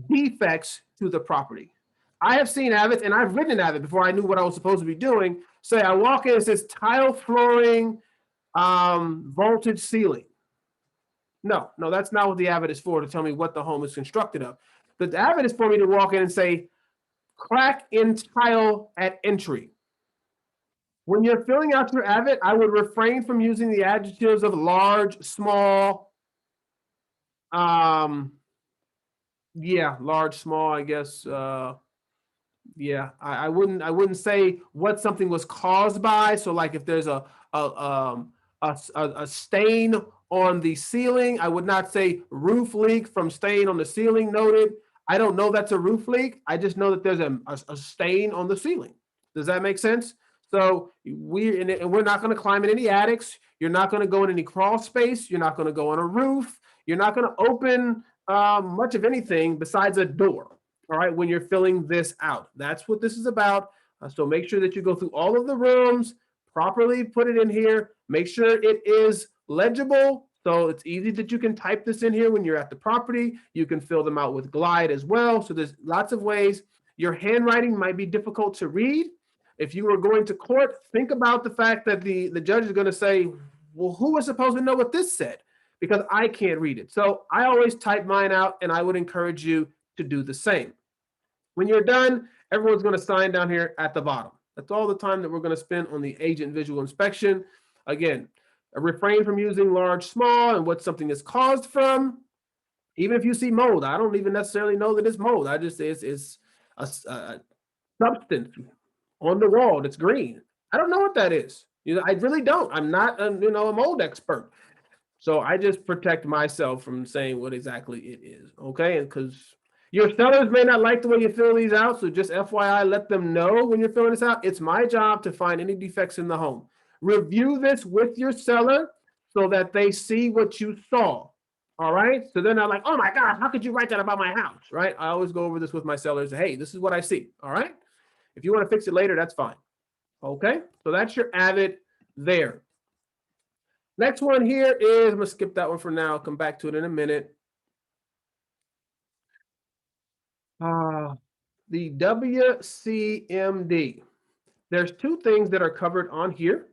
defects to the property. I have seen Avids, and I've written an Avid before I knew what I was supposed to be doing. Say I walk in, it says tile flooring, vaulted ceiling. No, that's not what the Avid is for, to tell me what the home is constructed of. The Avid is for me to walk in and say, crack in tile at entry. When you're filling out your Avid, I would refrain from using the adjectives of large, small, large, small, I guess. I wouldn't say what something was caused by. So like if there's a stain on the ceiling, I would not say roof leak from stain on the ceiling noted. I don't know that's a roof leak. I just know that there's a stain on the ceiling. Does that make sense? So we're not going to climb in any attics. You're not going to go in any crawl space. You're not going to go on a roof. You're not going to open much of anything besides a door. All right, when you're filling this out, that's what this is about. So make sure that you go through all of the rooms, properly put it in here. Make sure it is legible. So it's easy that you can type this in here when you're at the property. You can fill them out with Glide as well. So there's lots of ways. Your handwriting might be difficult to read. If you were going to court, think about the fact that the judge is going to say, well, who was supposed to know what this said? Because I can't read it. So I always type mine out, and I would encourage you to do the same. When you're done, everyone's going to sign down here at the bottom. That's all the time that we're going to spend on the agent visual inspection. Again, refrain from using large, small, and what something is caused from. Even if you see mold, I don't even necessarily know that it's mold. I just say it's a substance on the wall that's green. I don't know what that is. I really don't. I'm not a mold expert. So I just protect myself from saying what exactly it is. Okay, and because your sellers may not like the way you fill these out, so just FYI, let them know when you're filling this out. It's my job to find any defects in the home. Review this with your seller so that they see what you saw. All right, so they're not like, oh my gosh, how could you write that about my house, right? I always go over this with my sellers. Hey, this is what I see. All right, if you want to fix it later, that's fine. Okay, so that's your Avid there. Next one here is, I'm gonna skip that one for now. I'll come back to it in a minute. The WCMD. There's two things that are covered on here.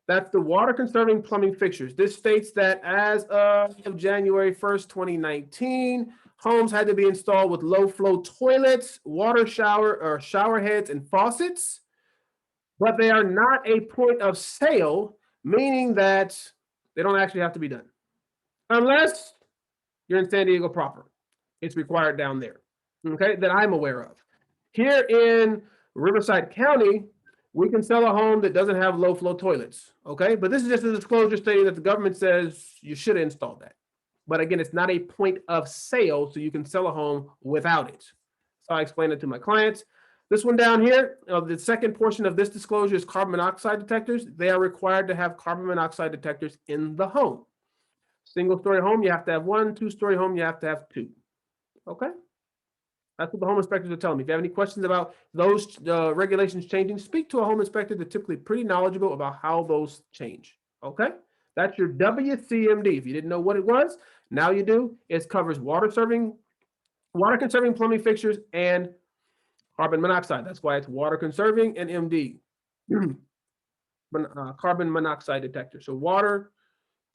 That's the water conserving plumbing fixtures. This states that as of January 1st, 2019, homes had to be installed with low flow toilets, water shower or shower heads and faucets, but they are not a point of sale, meaning that they don't actually have to be done. Unless you're in San Diego proper. It's required down there, okay, that I'm aware of. Here in Riverside County, we can sell a home that doesn't have low flow toilets, okay? But this is just a disclosure stating that the government says you should install that. But again, it's not a point of sale, so you can sell a home without it. So I explained it to my clients. This one down here, the second portion of this disclosure is carbon monoxide detectors. They are required to have carbon monoxide detectors in the home. Single story home, you have to have one. Two-story home, you have to have two. Okay? That's what the home inspectors are telling me. If you have any questions about those regulations changing, speak to a home inspector. They're typically pretty knowledgeable about how those change. Okay, that's your WCMD. If you didn't know what it was, now you do. It covers water conserving plumbing fixtures, and carbon monoxide. That's why it's water conserving and MD. Carbon monoxide detector. So water,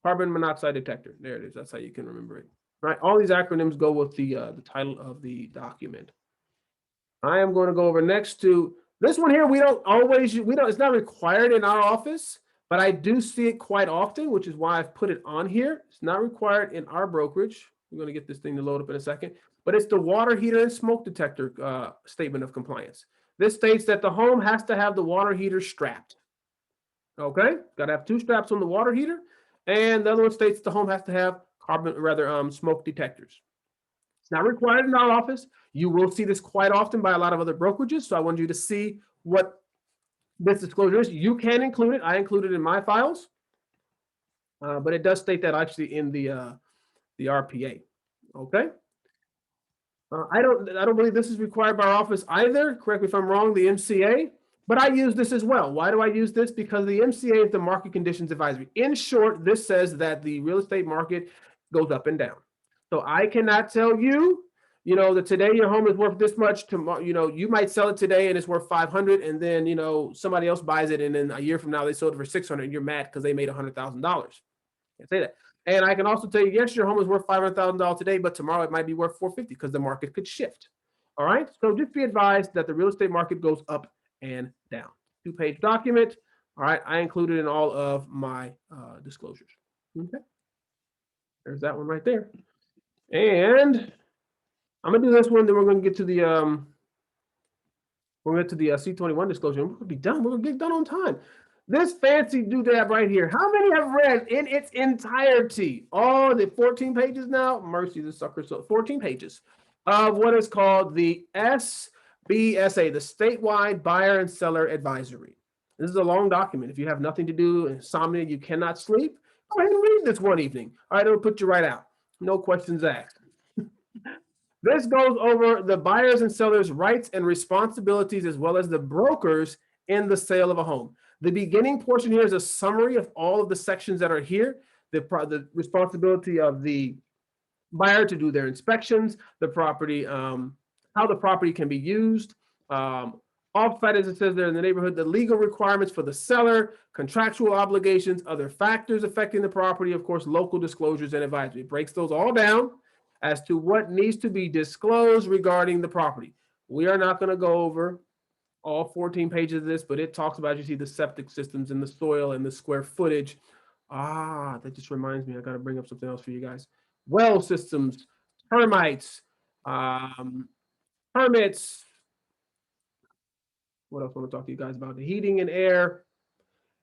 carbon monoxide detector. There it is. That's how you can remember it. Right. All these acronyms go with the title of the document. I am going to go over next to this one here. We don't, it's not required in our office, but I do see it quite often, which is why I've put it on here. It's not required in our brokerage. We're going to get this thing to load up in a second, but it's the water heater and smoke detector statement of compliance. This states that the home has to have the water heater strapped. Okay, got to have 2 straps on the water heater. And the other one states the home has to have smoke detectors. It's not required in our office. You will see this quite often by a lot of other brokerages. So I want you to see what this disclosure is. You can include it. I include it in my files, but it does state that actually in the RPA. Okay. I don't believe this is required by our office either. Correct me if I'm wrong. The MCA, but I use this as well. Why do I use this? Because the MCA is the market conditions advisory. In short, this says that the real estate market goes up and down. So I cannot tell you, that today your home is worth this much. Tomorrow, you might sell it today and it's worth 500, and then somebody else buys it, and then a year from now they sold it for 600, and you're mad because they made $100,000. Can't say that. And I can also tell you, yes, your home is worth $500,000 today, but tomorrow it might be worth 450 because the market could shift. All right. So just be advised that the real estate market goes up and down. 2-page document. All right. I included in all of my disclosures. Okay. There's that one right there. And I'm gonna do this one. Then we're gonna get to the C21 disclosure. We're gonna be done. We're gonna get done on time. This fancy doodad right here. How many have read in its entirety all the 14 pages now? Mercy, the sucker. So 14 pages of what is called the SBSA, the Statewide Buyer and Seller Advisory. This is a long document. If you have nothing to do, insomnia, you cannot sleep, go ahead and read this one evening. All right, it'll put you right out. No questions asked. This goes over the buyers and sellers' rights and responsibilities, as well as the brokers in the sale of a home. The beginning portion here is a summary of all of the sections that are here. The responsibility of the buyer to do their inspections, the property, how the property can be used, offsite, as it says there in the neighborhood, the legal requirements for the seller, contractual obligations, other factors affecting the property, of course, local disclosures and advisory. It breaks those all down as to what needs to be disclosed regarding the property. We are not going to go over all 14 pages of this, but it talks about, you see the septic systems and the soil and the square footage. That just reminds me, I got to bring up something else for you guys. Well systems, termites, permits. What else I want to talk to you guys about? The heating and air,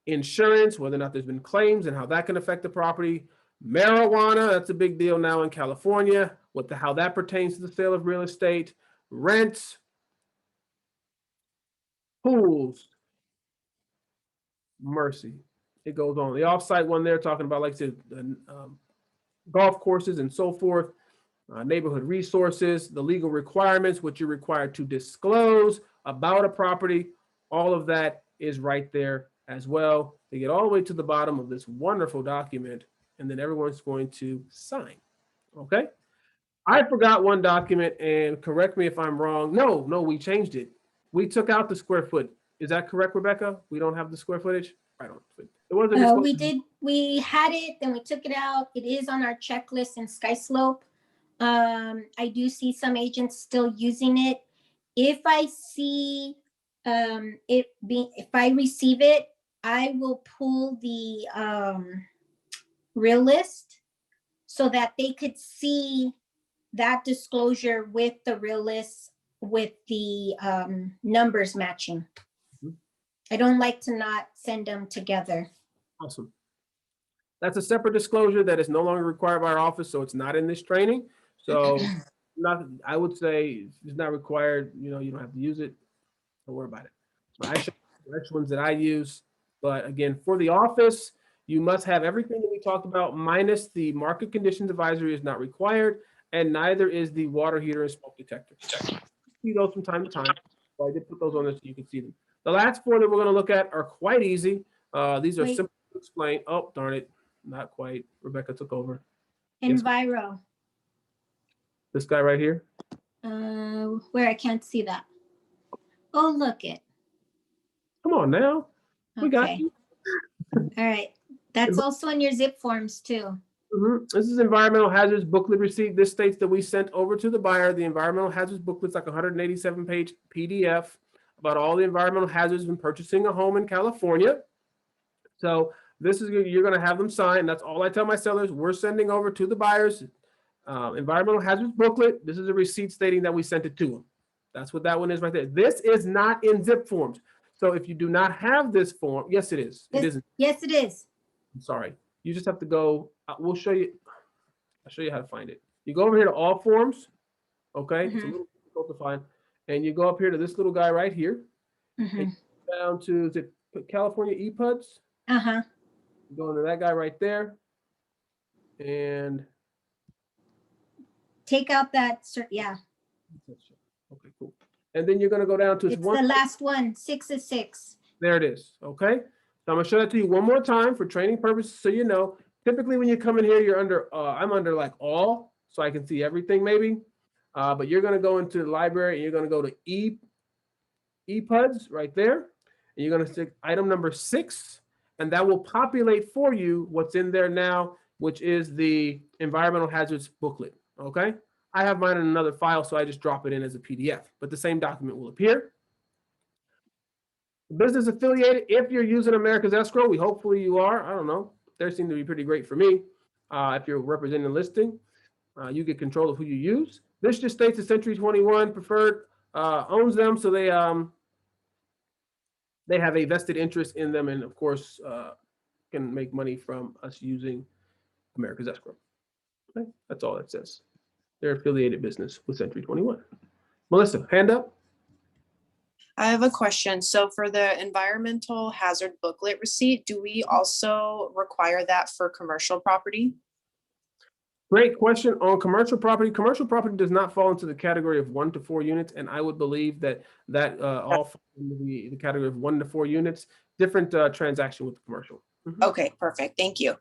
insurance, whether or not there's been claims and how that can affect the property. Marijuana, that's a big deal now in California, how that pertains to the sale of real estate. Rent, pools, mercy. It goes on. The offsite one there talking about, like I said, golf courses and so forth, neighborhood resources, the legal requirements, what you're required to disclose about a property. All of that is right there as well. They get all the way to the bottom of this wonderful document, and then everyone's going to sign. Okay. I forgot one document, and correct me if I'm wrong. No, we changed it. We took out the square foot. Is that correct, Rebecca? We don't have the square footage? I don't. It wasn't. We did. We had it, then we took it out. It is on our checklist in Sky Slope. I do see some agents still using it. If I see if I receive it, I will pull the real list so that they could see that disclosure with the real list with the numbers matching. I don't like to not send them together. Awesome. That's a separate disclosure that is no longer required by our office, so it's not in this training. So I would say it's not required. You don't have to use it. Don't worry about it. So I show you the ones that I use. But again, for the office, you must have everything that we talked about, minus the market conditions advisory is not required, and neither is the water heater and smoke detector. see those from time to time. So I did put those on there so you can see them. The last four that we're going to look at are quite easy. These are Wait. simple to explain. Oh, darn it. Not quite. Rebecca took over. Yes. Enviro. This guy right here. Where I can't see that. Oh, look it. Come on now. We got Okay. you. All right. That's also in your zip forms too. This is environmental hazards booklet receipt. This states that we sent over to the buyer the environmental hazards booklet's like 187-page PDF about all the environmental hazards when purchasing a home in California. So this is, you're going to have them sign. That's all I tell my sellers. We're sending over to the buyers environmental hazards booklet. This is a receipt stating that we sent it to them. That's what that one is right there. This is not in zip forms. So if you do not have this form, yes, it is. It isn't. Yes, it is. I'm sorry. You just have to go. We'll show you. I'll show you how to find it. You go over here to all forms. Okay. It's a little difficult to find. And you go up here to this little guy right here. And down to, is it California EPUDs? Uh-huh. Go into that guy right there. And Take out that, yeah. okay, cool. And then you're going to go down to It's the last one, 6 is 6. There it is. Okay. So I'm going to show that to you one more time for training purposes so you know. Typically when you come in here, you're under, I'm under like all, so I can see everything maybe. But you're going to go into the library and you're going to go to EPUDs right there. And you're going to stick item number 6, and that will populate for you what's in there now, which is the environmental hazards booklet. Okay. I have mine in another file, so I just drop it in as a PDF, but the same document will appear. Business affiliated, if you're using America's Escrow, hopefully you are. I don't know. They seem to be pretty great for me. If you're representing a listing, you get control of who you use. This just states that Century 21 Preferred owns them, so they have a vested interest in them, and of course can make money from us using America's Escrow. Okay? That's all it says. They're affiliated business with Century 21. Melissa, hand up. I have a question. So for the environmental hazard booklet receipt, do we also require that for commercial property? Great question on commercial property. Commercial property does not fall into the category of 1 to 4 units, and I would believe that all falls into the category of 1 to 4 units. Different transaction with the commercial. Okay, perfect. Thank you.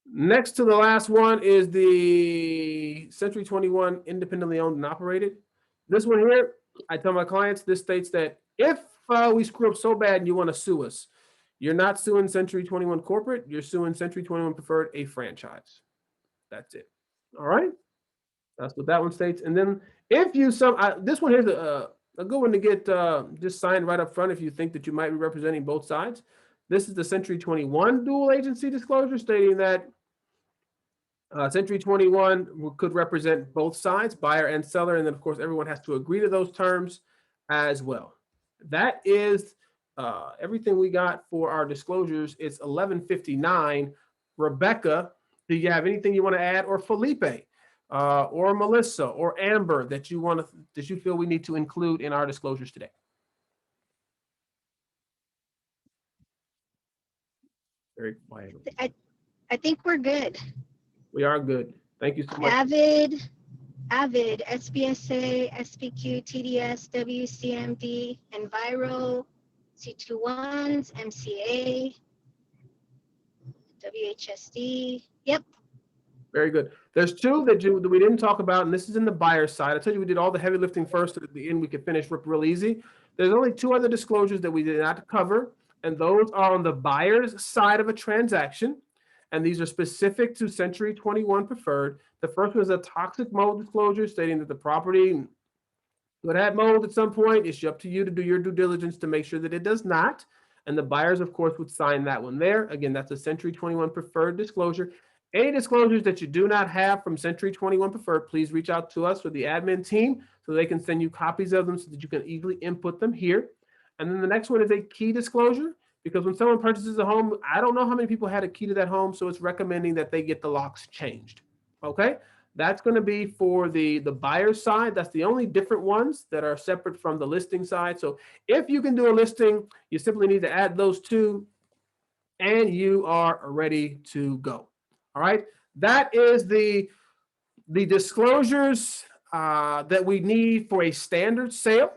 Next to the last one is the Century 21 independently owned and operated. This one here, I tell my clients, this states that if we screw up so bad and you want to sue us, you're not suing Century 21 corporate, you're suing Century 21 Preferred, a franchise. That's it. All right. That's what that one states. And then if you this one here's a good one to get just signed right up front if you think that you might be representing both sides. This is the Century 21 dual agency disclosure stating that Century 21 could represent both sides, buyer and seller, and then of course everyone has to agree to those terms as well. That is everything we got for our disclosures. It's 11:59. Rebecca, do you have anything you want to add, or Felipe, or Melissa, or Amber that you feel we need to include in our disclosures today? Very quiet. I think we're good. We are good. Thank you so much. Avid, SBSA, SPQ, TDS, WCMD, Enviro, C21s, MCA, WHSD. Yep. Very good. There's two that we didn't talk about, and this is in the buyer side. I told you we did all the heavy lifting first, so at the end we could finish real easy. There's only 2 other disclosures that we did not cover, and those are on the buyer's side of a transaction. And these are specific to Century 21 Preferred. The first one is a toxic mold disclosure stating that the property would have mold at some point. It's up to you to do your due diligence to make sure that it does not. And the buyers, of course, would sign that one there. Again, that's a Century 21 Preferred disclosure. Any disclosures that you do not have from Century 21 Preferred, please reach out to us or the admin team so they can send you copies of them so that you can easily input them here. And then the next one is a key disclosure. Because when someone purchases a home, I don't know how many people had a key to that home, so it's recommending that they get the locks changed. Okay, that's going to be for the buyer's side. That's the only different ones that are separate from the listing side. So if you can do a listing, you simply need to add those 2, and you are ready to go. All right, that is the disclosures that we need for a standard sale.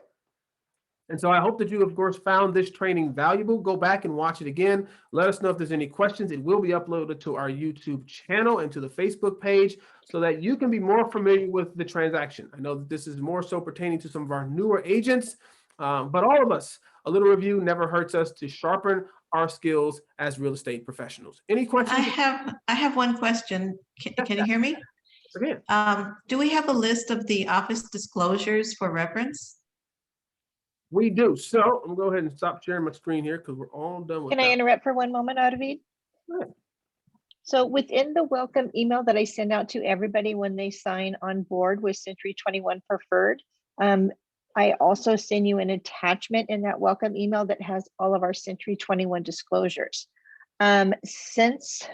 And so I hope that you, of course, found this training valuable. Go back and watch it again. Let us know if there's any questions. It will be uploaded to our YouTube channel and to the Facebook page so that you can be more familiar with the transaction. I know that this is more so pertaining to some of our newer agents, but all of us, a little review never hurts us to sharpen our skills as real estate professionals. Any questions? I have one question. Can you hear me? Again. Do we have a list of the office disclosures for reference? We do. So I'm gonna go ahead and stop sharing my screen here because we're all done with Can I that. interrupt for one moment, Arvid? Sure. So within the welcome email that I send out to everybody when they sign on board with Century 21 Preferred, I also send you an attachment in that welcome email that has all of our Century 21 disclosures. Since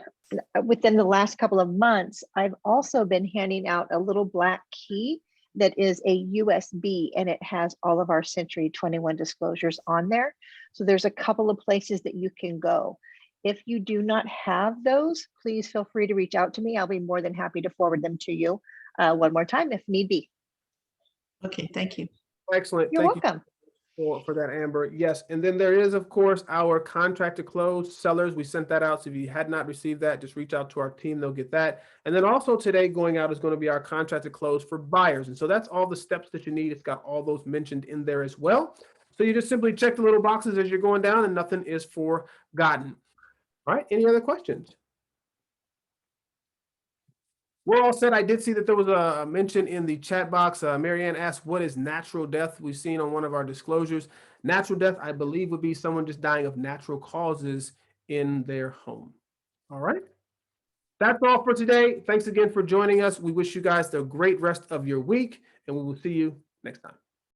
within the last couple of months, I've also been handing out a little black key that is a USB, and it has all of our Century 21 disclosures on there. So there's a couple of places that you can go. If you do not have those, please feel free to reach out to me. I'll be more than happy to forward them to you one more time if need be. Okay, thank you. Excellent. You're Thank welcome. you for that, Amber. Yes, and then there is, of course, our contract to close sellers. We sent that out. So if you had not received that, just reach out to our team. They'll get that. And then also today going out is going to be our contract to close for buyers. And so that's all the steps that you need. It's got all those mentioned in there as well. So you just simply check the little boxes as you're going down and nothing is forgotten. All right. Any other questions? We're all set. I did see that there was a mention in the chat box. Marianne asked, what is natural death? We've seen on one of our disclosures. Natural death, I believe, would be someone just dying of natural causes in their home. All right. That's all for today. Thanks again for joining us. We wish you guys the great rest of your week, and we will see you next time.